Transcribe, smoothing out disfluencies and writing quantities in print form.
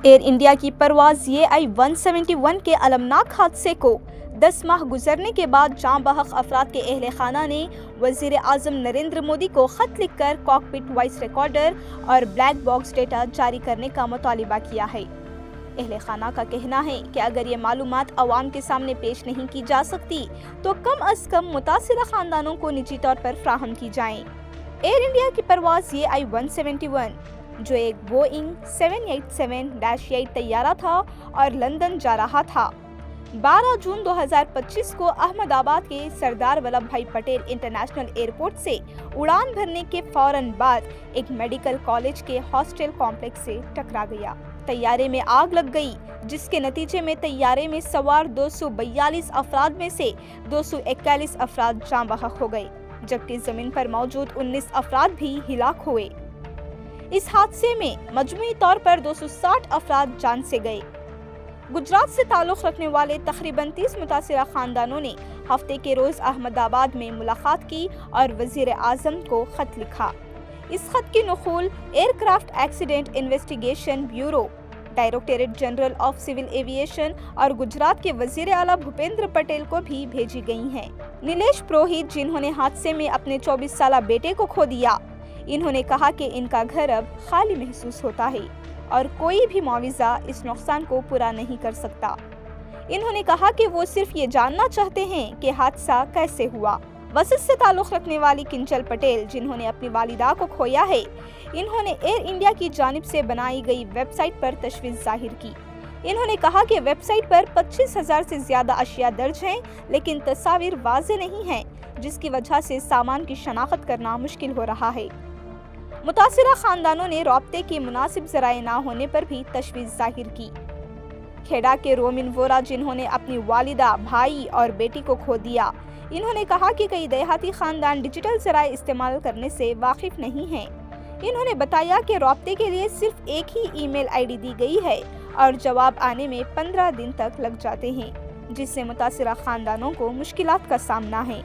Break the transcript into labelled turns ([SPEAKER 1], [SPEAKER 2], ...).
[SPEAKER 1] Air India की परवाज EI-171 के अलमनाक हादसे को 10 माह गुजरने के बाद जाँ बहक अफराद के अहले खाना ने वज़ीर आज़म नरेंद्र मोदी को ख़त लिखकर कॉकपिट वॉइस रिकॉर्डर और ब्लैक बॉक्स डेटा जारी करने का मुतालिबा किया है। अहले खाना का कहना है कि अगर ये मालूमात अवाम के सामने पेश नहीं की जा सकती तो कम अज कम मुतासिरा खानदानों को निजी तौर पर फ्राहम की जाएं। एयर इंडिया की परवाज EI-171 जो एक बोइंग 787-8 तैयारा था और लंदन जा रहा था, 12 जून 2025 को अहमदाबाद के सरदार वल्लभ भाई पटेल इंटरनेशनल एयरपोर्ट से उड़ान भरने के फौरन बाद एक मेडिकल कॉलेज के हॉस्टल कॉम्प्लेक्स से टकरा गया। तैयारे में आग लग गई, जिसके नतीजे में तैयारे में सवार 242 अफराद में से 241 अफराद जाँ बहक हो गए, जबकि जमीन पर मौजूद 19 अफराद भी हिलाक हुए। इस हादसे में मजमूई तौर पर 260 अफराद जान से गए। गुजरात से ताल्लुक़ रखने वाले तकरीबन 30 मुतासिरा खानदानों ने हफ्ते के रोज़ अहमदाबाद में मुलाकात की और वज़ीर आज़म को ख़त लिखा। इस ख़त की नक़ुल aircraft accident investigation bureau, directorate general of civil aviation और गुजरात के वज़ीर आला भूपेंद्र पटेल को भी भेजी गई हैं। नीलेश पुरोहित, जिन्होंने हादसे में अपने 24 साला बेटे को खो दिया, इन्होंने कहा कि इनका घर अब खाली महसूस होता है और कोई भी मुआविजा इस नुकसान को पूरा नहीं कर सकता। इन्होंने कहा कि वो सिर्फ ये जानना चाहते हैं कि हादसा कैसे हुआ। वसित से ताल्लुक़ रखने वाली किंचल पटेल, जिन्होंने अपनी वालिदा को खोया है, इन्होंने एयर इंडिया की जानिब से बनाई गई वेबसाइट पर तशवीश जाहिर की। इन्होंने कहा कि वेबसाइट पर 25,000 से ज्यादा अशिया दर्ज हैं, लेकिन तस्वीर वाज़े नहीं हैं, जिसकी वजह से सामान की शनाख्त करना मुश्किल हो रहा है। मुतासिरा खानदानों ने राब्ते के मुनासिब ज़राए ना होने पर भी तशवीश जाहिर की। खेड़ा के रोमिन वोरा, जिन्होंने अपनी वालिदा, भाई और बेटी को खो दिया, इन्होंने कहा कि कई देहाती खानदान डिजिटल ज़राए इस्तेमाल करने से वाकिफ नहीं हैं। इन्होंने बताया कि राब्ते के लिए सिर्फ एक ही ईमेल आईडी दी गई है और जवाब आने में 15 दिन तक लग जाते हैं, जिससे मुतासिरा खानदानों को मुश्किलात का सामना है।